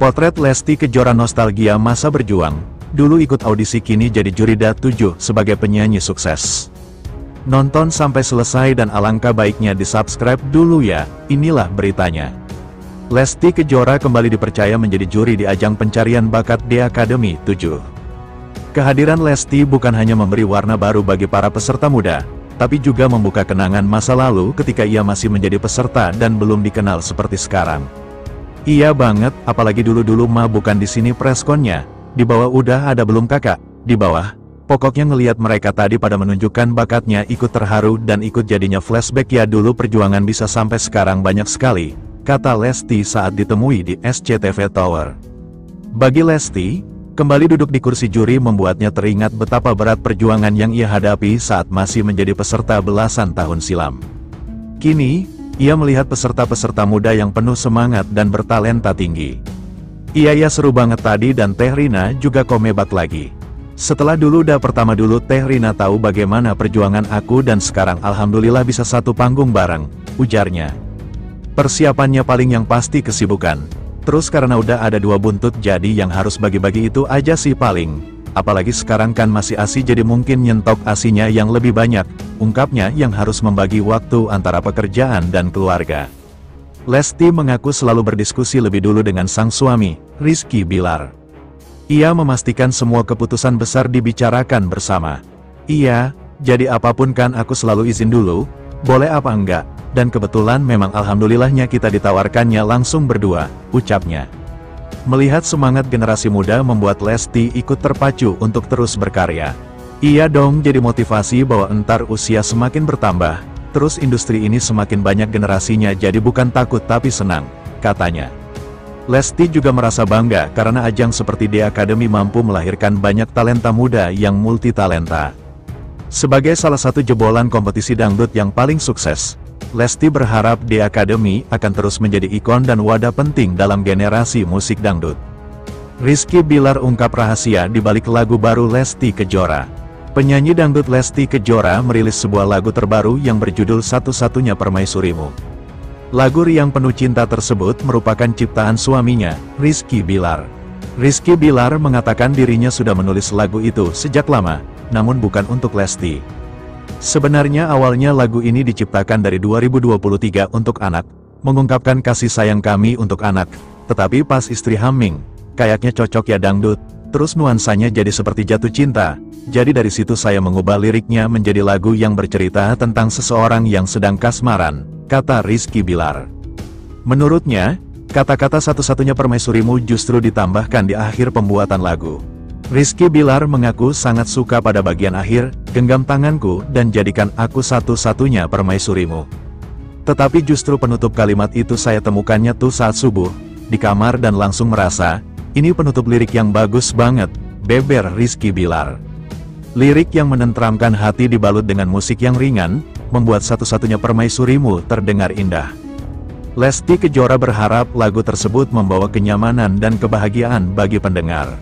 Potret Lesti Kejora nostalgia masa berjuang, dulu ikut audisi kini jadi juri DA7 sebagai penyanyi sukses. Nonton sampai selesai dan alangkah baiknya di-subscribe dulu ya, inilah beritanya. Lesti Kejora kembali dipercaya menjadi juri di ajang pencarian bakat DA Academy 7. Kehadiran Lesti bukan hanya memberi warna baru bagi para peserta muda, tapi juga membuka kenangan masa lalu ketika ia masih menjadi peserta dan belum dikenal seperti sekarang. Iya banget, apalagi dulu-dulu mah bukan di sini preskonnya, di bawah udah ada belum kakak, di bawah. Pokoknya ngelihat mereka tadi pada menunjukkan bakatnya ikut terharu dan ikut jadinya flashback ya dulu perjuangan bisa sampai sekarang banyak sekali, kata Lesti saat ditemui di SCTV Tower. Bagi Lesti, kembali duduk di kursi juri membuatnya teringat betapa berat perjuangan yang ia hadapi saat masih menjadi peserta belasan tahun silam. Kini, ia melihat peserta-peserta muda yang penuh semangat dan bertalenta tinggi. Iya seru banget tadi dan Teh Rina juga komebak lagi. Setelah dulu pertama dulu Teh Rina tahu bagaimana perjuangan aku dan sekarang alhamdulillah bisa satu panggung bareng, ujarnya. Persiapannya paling yang pasti kesibukan. Terus karena udah ada 2 buntut jadi yang harus bagi-bagi itu aja sih paling. Apalagi sekarang kan masih ASI jadi mungkin nyentok ASInya yang lebih banyak, ungkapnya yang harus membagi waktu antara pekerjaan dan keluarga. Lesti mengaku selalu berdiskusi lebih dulu dengan sang suami, Rizky Bilar. Ia memastikan semua keputusan besar dibicarakan bersama. Iya, jadi apapun kan aku selalu izin dulu, boleh apa enggak, dan kebetulan memang alhamdulillahnya kita ditawarkannya langsung berdua, ucapnya. Melihat semangat generasi muda membuat Lesti ikut terpacu untuk terus berkarya. Iya dong jadi motivasi bahwa entar usia semakin bertambah, terus industri ini semakin banyak generasinya jadi bukan takut tapi senang, katanya. Lesti juga merasa bangga karena ajang seperti DA Academy mampu melahirkan banyak talenta muda yang multitalenta. Sebagai salah satu jebolan kompetisi dangdut yang paling sukses, Lesti berharap DA Academy akan terus menjadi ikon dan wadah penting dalam generasi musik dangdut. Rizky Bilar ungkap rahasia di balik lagu baru Lesti Kejora. Penyanyi dangdut Lesti Kejora merilis sebuah lagu terbaru yang berjudul Satu-Satunya Permaisurimu. Lagu riang penuh cinta tersebut merupakan ciptaan suaminya, Rizky Bilar. Rizky Bilar mengatakan dirinya sudah menulis lagu itu sejak lama, namun bukan untuk Lesti. Sebenarnya awalnya lagu ini diciptakan dari 2023 untuk anak, mengungkapkan kasih sayang kami untuk anak, tetapi pas istri humming, kayaknya cocok ya dangdut, terus nuansanya jadi seperti jatuh cinta, jadi dari situ saya mengubah liriknya menjadi lagu yang bercerita tentang seseorang yang sedang kasmaran, kata Rizky Bilar. Menurutnya, kata-kata satu-satunya permaisurimu justru ditambahkan di akhir pembuatan lagu. Rizky Bilar mengaku sangat suka pada bagian akhir, genggam tanganku dan jadikan aku satu-satunya permaisurimu. Tetapi justru penutup kalimat itu saya temukannya tuh saat subuh, di kamar dan langsung merasa, ini penutup lirik yang bagus banget, beber Rizky Bilar. Lirik yang menenteramkan hati dibalut dengan musik yang ringan, membuat satu-satunya permaisurimu terdengar indah. Lesti Kejora berharap lagu tersebut membawa kenyamanan dan kebahagiaan bagi pendengar.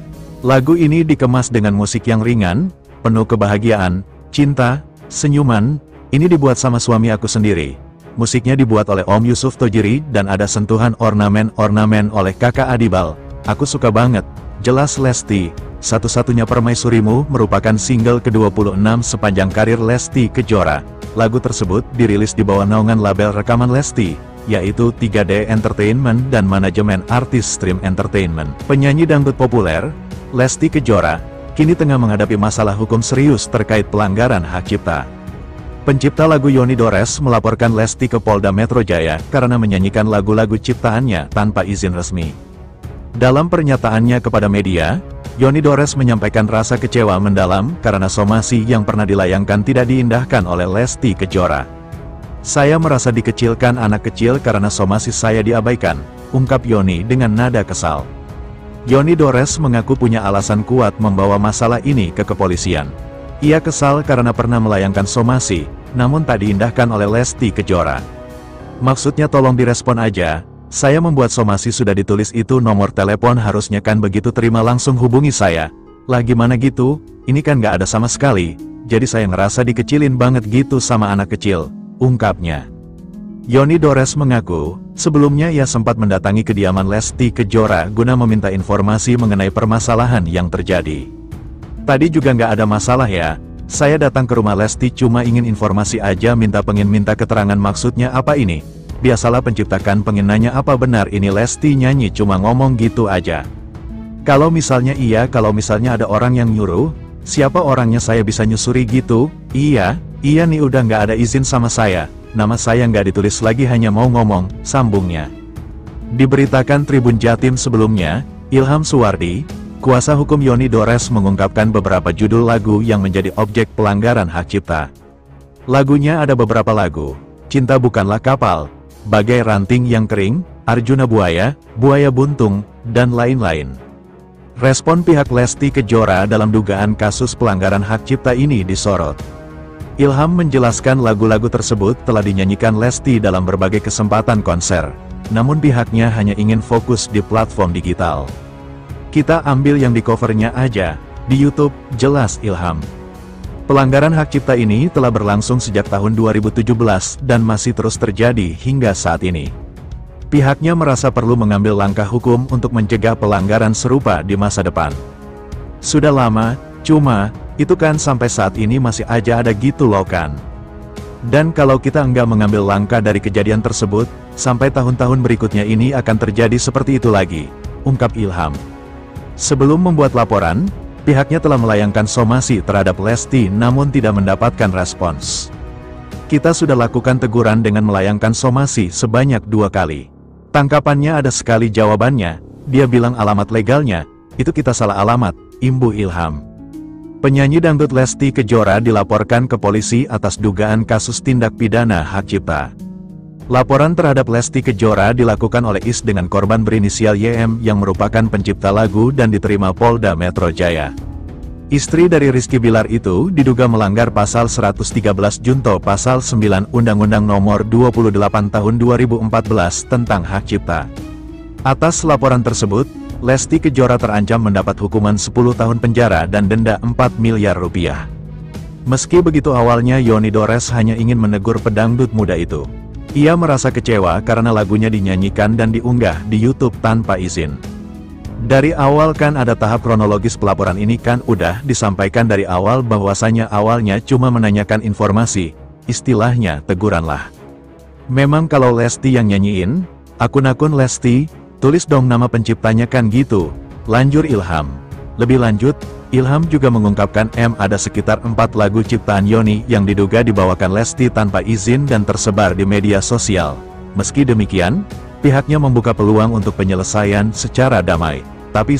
Lagu ini dikemas dengan musik yang ringan, penuh kebahagiaan, cinta, senyuman, ini dibuat sama suami aku sendiri. Musiknya dibuat oleh Om Yusuf Tojiri dan ada sentuhan ornamen-ornamen oleh Kakak Adibal. Aku suka banget, jelas Lesti. Satu-Satunya Permaisurimu merupakan single ke-26 sepanjang karir Lesti Kejora. Lagu tersebut dirilis di bawah naungan label rekaman Lesti, yaitu 3D Entertainment dan manajemen artis Stream Entertainment. Penyanyi dangdut populer, Lesti Kejora, kini tengah menghadapi masalah hukum serius terkait pelanggaran hak cipta. Pencipta lagu Yoni Dores melaporkan Lesti ke Polda Metro Jaya karena menyanyikan lagu-lagu ciptaannya tanpa izin resmi. Dalam pernyataannya kepada media, Yoni Dores menyampaikan rasa kecewa mendalam karena somasi yang pernah dilayangkan tidak diindahkan oleh Lesti Kejora. Saya merasa dikecilkan anak kecil karena somasi saya diabaikan, ungkap Yoni dengan nada kesal. Yoni Dores mengaku punya alasan kuat membawa masalah ini ke kepolisian. Ia kesal karena pernah melayangkan somasi, namun tak diindahkan oleh Lesti Kejora. Maksudnya tolong direspon aja, saya membuat somasi sudah ditulis itu nomor telepon harusnya kan begitu terima langsung hubungi saya. Lah gimana gitu, ini kan gak ada sama sekali, jadi saya ngerasa dikecilin banget gitu sama anak kecil, ungkapnya. Yoni Dores mengaku, sebelumnya ia sempat mendatangi kediaman Lesti Kejora guna meminta informasi mengenai permasalahan yang terjadi. Tadi juga nggak ada masalah ya, saya datang ke rumah Lesti cuma ingin informasi aja pengen minta keterangan maksudnya apa ini. Biasalah penciptakan pengen nanya apa benar ini Lesti nyanyi cuma ngomong gitu aja. Kalau misalnya iya kalau misalnya ada orang yang nyuruh, siapa orangnya saya bisa nyusuri gitu, iya nih udah nggak ada izin sama saya. Nama saya nggak ditulis lagi hanya mau ngomong, sambungnya. Diberitakan Tribun Jatim sebelumnya, Ilham Suwardi, kuasa hukum Yoni Dores mengungkapkan beberapa judul lagu yang menjadi objek pelanggaran hak cipta. Lagunya ada beberapa lagu, Cinta Bukanlah Kapal, Bagai Ranting Yang Kering, Arjuna Buaya, Buaya Buntung, dan lain-lain. Respon pihak Lesti Kejora dalam dugaan kasus pelanggaran hak cipta ini disorot. Ilham menjelaskan lagu-lagu tersebut telah dinyanyikan Lesti dalam berbagai kesempatan konser, namun pihaknya hanya ingin fokus di platform digital. Kita ambil yang di covernya aja, di YouTube, jelas Ilham. Pelanggaran hak cipta ini telah berlangsung sejak tahun 2017 dan masih terus terjadi hingga saat ini. Pihaknya merasa perlu mengambil langkah hukum untuk mencegah pelanggaran serupa di masa depan. Sudah lama, cuma, itu kan sampai saat ini masih aja ada gitu loh kan. Dan kalau kita enggak mengambil langkah dari kejadian tersebut, sampai tahun-tahun berikutnya ini akan terjadi seperti itu lagi, ungkap Ilham. Sebelum membuat laporan, pihaknya telah melayangkan somasi terhadap Lesti namun tidak mendapatkan respons. Kita sudah lakukan teguran dengan melayangkan somasi sebanyak 2 kali. Tangkapannya ada sekali jawabannya, dia bilang alamat legalnya, itu kita salah alamat, imbu Ilham. Penyanyi dangdut Lesti Kejora dilaporkan ke polisi atas dugaan kasus tindak pidana hak cipta. Laporan terhadap Lesti Kejora dilakukan oleh Is dengan korban berinisial YM yang merupakan pencipta lagu dan diterima Polda Metro Jaya. Istri dari Rizky Bilar itu diduga melanggar pasal 113 Junto pasal 9 Undang-Undang Nomor 28 Tahun 2014 tentang hak cipta. Atas laporan tersebut, Lesti Kejora terancam mendapat hukuman 10 tahun penjara dan denda 4 miliar rupiah. Meski begitu awalnya Yoni Dores hanya ingin menegur pedangdut muda itu. Ia merasa kecewa karena lagunya dinyanyikan dan diunggah di YouTube tanpa izin. Dari awal kan ada tahap kronologis pelaporan ini kan udah disampaikan dari awal bahwasanya awalnya cuma menanyakan informasi, istilahnya teguran lah. Memang kalau Lesti yang nyanyiin, akun-akun Lesti, tulis dong nama penciptanya kan gitu, lanjur Ilham. Lebih lanjut, Ilham juga mengungkapkan ada sekitar 4 lagu ciptaan Yoni yang diduga dibawakan Lesti tanpa izin dan tersebar di media sosial. Meski demikian, pihaknya membuka peluang untuk penyelesaian secara damai. Tapi